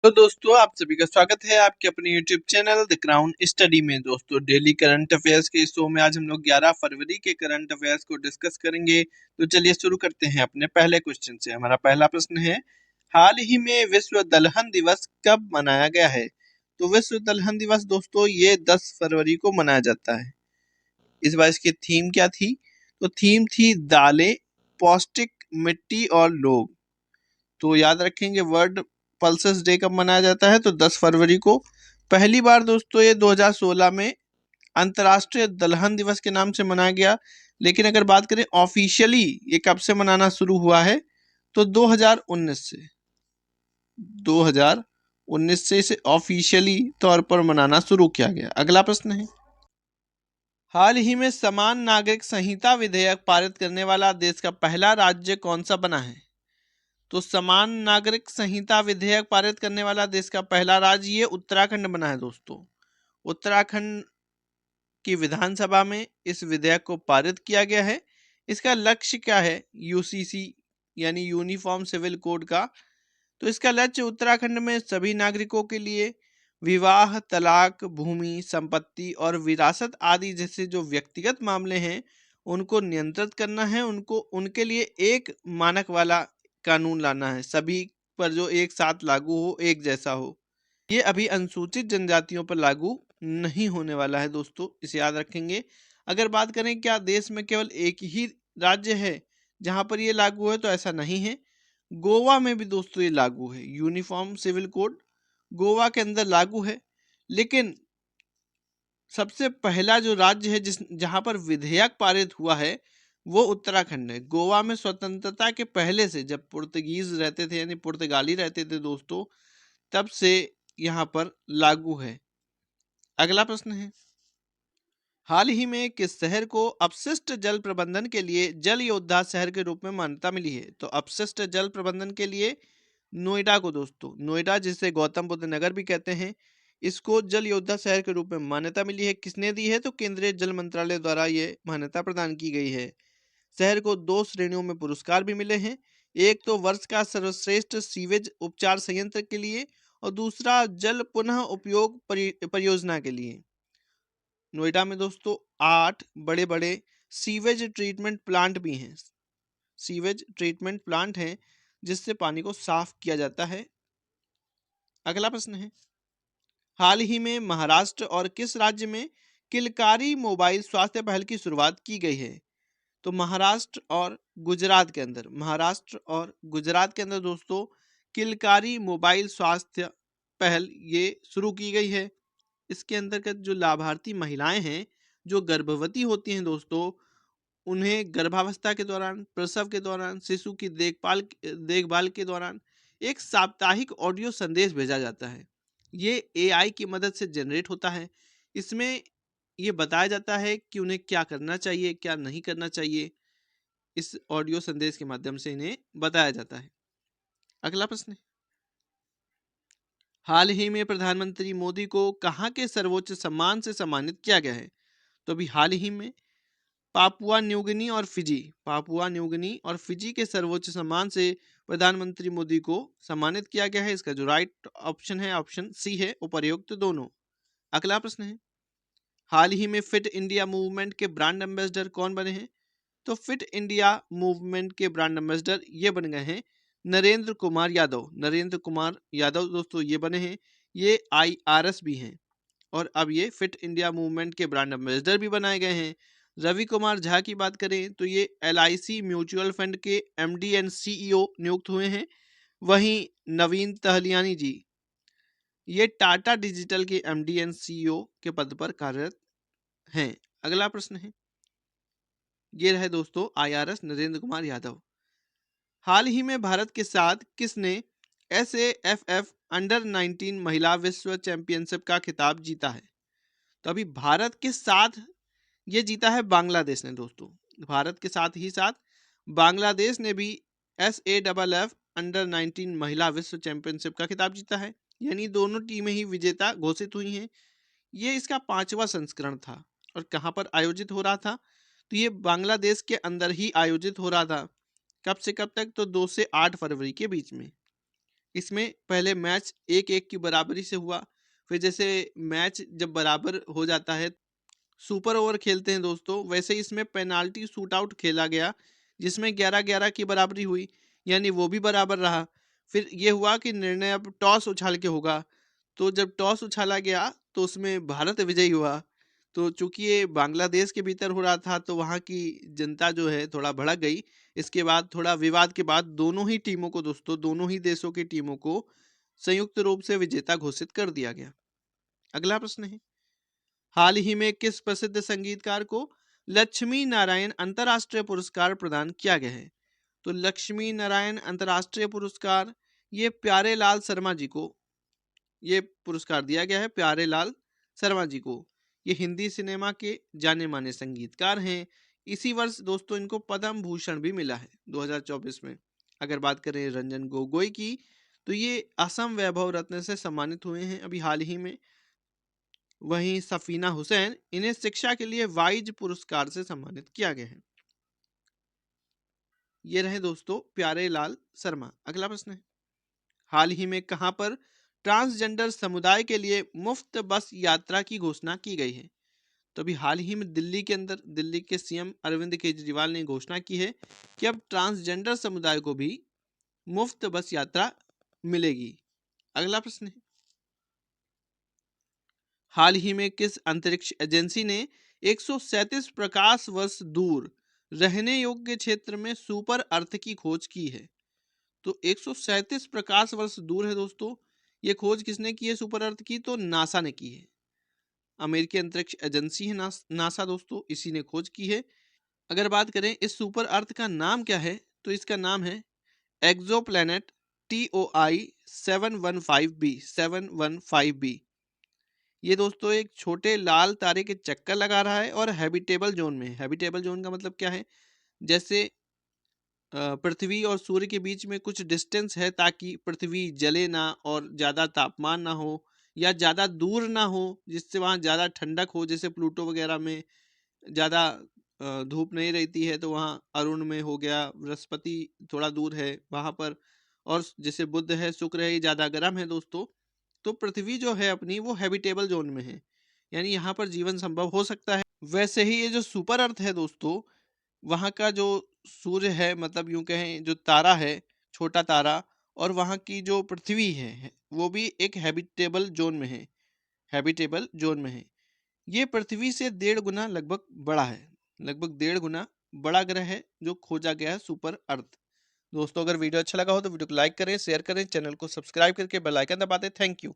तो दोस्तों आप सभी का स्वागत है आपके अपने YouTube channel the crown study में। दोस्तों डेली करंट अफेयर्स के इस शो में आज हम लोग 11 फरवरी के करंट अफेयर्स को डिस्कस करेंगे। तो चलिए शुरू करते हैं अपने पहले क्वेश्चन से। हमारा पहला प्रश्न है, हाल ही में विश्व दलहन दिवस कब मनाया गया है? तो विश्व दलहन दिवस दोस्तों ये 10 फरवरी को मनाया जाता है। इस बार इसकी थीम क्या थी? तो थीम थी दालें, पौष्टिक, मिट्टी और लोग। तो याद रखेंगे वर्ल्ड पल्सेस डे कब मनाया जाता है? तो 10 फरवरी को। पहली बार दोस्तों ये 2016 में अंतर्राष्ट्रीय दलहन दिवस के नाम से मनाया गया। लेकिन अगर बात करें ऑफिशियली ये कब से मनाना शुरू हुआ है, तो 2019 से। 2019 से इसे ऑफिशियली तौर पर मनाना शुरू किया गया। अगला प्रश्न है, हाल ही में समान नागरिक संहिता विधेयक पारित करने वाला देश का पहला राज्य कौन सा बना है? तो समान नागरिक संहिता विधेयक पारित करने वाला देश का पहला राज्य ये उत्तराखंड बना है दोस्तों। उत्तराखंड की विधानसभा में इस विधेयक को पारित किया गया है। इसका लक्ष्य क्या है? यूसीसी यानी यूनिफॉर्म सिविल कोड का। तो इसका लक्ष्य उत्तराखंड में सभी नागरिकों के लिए विवाह, तलाक, भूमि, संपत्ति और विरासत आदि जैसे जो व्यक्तिगत मामले हैं उनको नियंत्रित करना है। उनको उनके लिए एक मानक वाला कानून लाना है, सभी पर जो एक साथ लागू हो, एक जैसा हो। ये अभी अनुसूचित जनजातियों पर लागू नहीं होने वाला है दोस्तों, इसे याद रखेंगे। अगर बात करें क्या देश में केवल एक ही राज्य है जहां पर ये लागू है, तो ऐसा नहीं है। गोवा में भी दोस्तों ये लागू है। यूनिफॉर्म सिविल कोड गोवा के अंदर लागू है। लेकिन सबसे पहला जो राज्य है जहां पर विधेयक पारित हुआ है वो उत्तराखंड है। गोवा में स्वतंत्रता के पहले से, जब पुर्तगीज रहते थे यानी पुर्तगाली रहते थे दोस्तों, तब से यहाँ पर लागू है। अगला प्रश्न है, हाल ही में किस शहर को अपशिष्ट जल प्रबंधन के लिए जल योद्धा शहर के रूप में मान्यता मिली है? तो अपशिष्ट जल प्रबंधन के लिए नोएडा को दोस्तों, नोएडा जिसे गौतम बुद्ध नगर भी कहते हैं, इसको जल योद्धा शहर के रूप में मान्यता मिली है। किसने दी है? तो केंद्रीय जल मंत्रालय द्वारा ये मान्यता प्रदान की गई है। शहर को 2 श्रेणियों में पुरस्कार भी मिले हैं। एक तो वर्ष का सर्वश्रेष्ठ सीवेज उपचार संयंत्र के लिए और दूसरा जल पुनः उपयोग परियोजना के लिए। नोएडा में दोस्तों 8 बड़े बड़े सीवेज ट्रीटमेंट प्लांट भी हैं। सीवेज ट्रीटमेंट प्लांट हैं जिससे पानी को साफ किया जाता है। अगला प्रश्न है, हाल ही में महाराष्ट्र और किस राज्य में किलकारी मोबाइल स्वास्थ्य पहल की शुरुआत की गई है? तो महाराष्ट्र और गुजरात के अंदर, महाराष्ट्र और गुजरात के अंदर दोस्तों किलकारी मोबाइल स्वास्थ्य पहल ये शुरू की गई है। इसके अंतर्गत जो लाभार्थी महिलाएं हैं जो गर्भवती होती हैं दोस्तों, उन्हें गर्भावस्था के दौरान, प्रसव के दौरान, शिशु की देखभाल के दौरान एक साप्ताहिक ऑडियो संदेश भेजा जाता है। ये एआई की मदद से जनरेट होता है। इसमें ये बताया जाता है कि उन्हें क्या करना चाहिए, क्या नहीं करना चाहिए। इस ऑडियो संदेश के माध्यम से इन्हें बताया जाता है। अगला प्रश्न है, हाल ही में प्रधानमंत्री मोदी को कहाँ के सर्वोच्च सम्मान से सम्मानित किया गया है? तो अभी हाल ही में पापुआ न्यूगिनी और फिजी के सर्वोच्च सम्मान से प्रधानमंत्री मोदी को सम्मानित किया गया है। इसका जो राइट ऑप्शन है ऑप्शन सी है, उपर्युक्त दोनों। अगला प्रश्न है, हाल ही में फिट इंडिया मूवमेंट के ब्रांड एम्बेसडर कौन बने हैं? तो फिट इंडिया मूवमेंट के ब्रांड एम्बेसडर ये बन गए हैं नरेंद्र कुमार यादव। नरेंद्र कुमार यादव दोस्तों ये बने हैं। ये IRS भी हैं और अब ये फिट इंडिया मूवमेंट के ब्रांड एम्बेसडर भी बनाए गए हैं। रवि कुमार झा की बात करें तो ये LIC म्यूचुअल फंड के MD एंड CEO नियुक्त हुए हैं। वहीं नवीन तहलियानी जी ये टाटा डिजिटल के MD एंड CEO के पद पर कार्यरत हैं। अगला प्रश्न है, ये रहे दोस्तों IRS नरेंद्र कुमार यादव। हाल ही में भारत के साथ किसने SAFF अंडर 19 महिला विश्व चैंपियनशिप का खिताब जीता है? तो अभी भारत के साथ ये जीता है बांग्लादेश ने दोस्तों। भारत के साथ ही साथ बांग्लादेश ने भी SAFF अंडर 19 महिला विश्व चैंपियनशिप का खिताब जीता है। यानी दोनों टीमें ही विजेता घोषित हुई हैं। ये इसका 5वां संस्करण था और कहाँ पर आयोजित हो रहा था? तो ये बांग्लादेश के अंदर ही आयोजित हो रहा था। कब से कब तक? तो 2 से 8 फरवरी के बीच में। इसमें पहले मैच 1-1 की बराबरी से हुआ, फिर जैसे मैच जब बराबर हो जाता है सुपर ओवर खेलते हैं दोस्तों, वैसे ही इसमें पेनाल्टी शूट आउट खेला गया जिसमें 11-11 की बराबरी हुई, यानी वो भी बराबर रहा। फिर ये हुआ कि निर्णय अब टॉस उछाल के होगा, तो जब टॉस उछाला गया तो उसमें भारत विजयी हुआ। तो चूंकि ये बांग्लादेश के भीतर हो रहा था तो वहाँ की जनता जो है थोड़ा भड़क गई। इसके बाद थोड़ा विवाद के बाद दोनों ही टीमों को दोस्तों, दोनों ही देशों की टीमों को संयुक्त रूप से विजेता घोषित कर दिया गया। अगला प्रश्न है, हाल ही में किस प्रसिद्ध संगीतकार को लक्ष्मी नारायण अंतर्राष्ट्रीय पुरस्कार प्रदान किया गया है? तो लक्ष्मी नारायण अंतर्राष्ट्रीय पुरस्कार ये प्यारे लाल शर्मा जी को ये पुरस्कार दिया गया है, प्यारे लाल शर्मा जी को। ये हिंदी सिनेमा के जाने माने संगीतकार हैं। इसी वर्ष दोस्तों इनको पद्म भूषण भी मिला है 2024 में। अगर बात करें रंजन गोगोई की, तो ये असम वैभव रत्न से सम्मानित हुए हैं अभी हाल ही में। वहीं सफीना हुसैन, इन्हें शिक्षा के लिए वाइज पुरस्कार से सम्मानित किया गया है। ये रहे दोस्तों प्यारे लाल शर्मा। अगला प्रश्न है, हाल ही में कहां पर ट्रांसजेंडर समुदाय के लिए मुफ्त बस यात्रा की घोषणा की गई है? तो अभी हाल ही में दिल्ली के अंदर दिल्ली के सीएम अरविंद केजरीवाल ने घोषणा की है कि अब ट्रांसजेंडर समुदाय को भी मुफ्त बस यात्रा मिलेगी। अगला प्रश्न है, हाल ही में किस अंतरिक्ष एजेंसी ने 137 प्रकाश वर्ष दूर रहने योग्य क्षेत्र में सुपर अर्थ की खोज की है? तो 137 प्रकाश वर्ष दूर है दोस्तों, ये खोज किसने की है सुपर अर्थ की? तो नासा ने की है। अमेरिकी अंतरिक्ष एजेंसी है नासा दोस्तों, इसी ने खोज की है। अगर बात करें इस सुपर अर्थ का नाम क्या है, तो इसका नाम है एक्सोप्लैनेट TOI 715b। ये दोस्तों एक छोटे लाल तारे के चक्कर लगा रहा है और हैबिटेबल जोन में है। हैबिटेबल जोन का मतलब क्या है? जैसे पृथ्वी और सूर्य के बीच में कुछ डिस्टेंस है ताकि पृथ्वी जले ना और ज़्यादा तापमान ना हो, या ज़्यादा दूर ना हो जिससे वहाँ ज़्यादा ठंडक हो। जैसे प्लूटो वगैरह में ज़्यादा धूप नहीं रहती है, तो वहाँ अरुण में हो गया, बृहस्पति थोड़ा दूर है वहाँ पर, और जैसे बुध है, शुक्र है, ये ज़्यादा गर्म है दोस्तों। तो पृथ्वी जो है अपनी वो हैबिटेबल जोन में है, यानी यहाँ पर जीवन संभव हो सकता है। वैसे ही ये जो सुपर अर्थ है दोस्तों, वहाँ का जो सूर्य है, मतलब यूं कहें जो तारा है, छोटा तारा, और वहाँ की जो पृथ्वी है वो भी एक हैबिटेबल जोन में है। हैबिटेबल जोन में है। ये पृथ्वी से 1.5 गुना लगभग बड़ा है, लगभग 1.5 गुना बड़ा ग्रह है जो खोजा गया है सुपर अर्थ। दोस्तों अगर वीडियो अच्छा लगा हो तो वीडियो को लाइक करें, शेयर करें, चैनल को सब्सक्राइब करके बेल आइकन दबा दें। Thank you.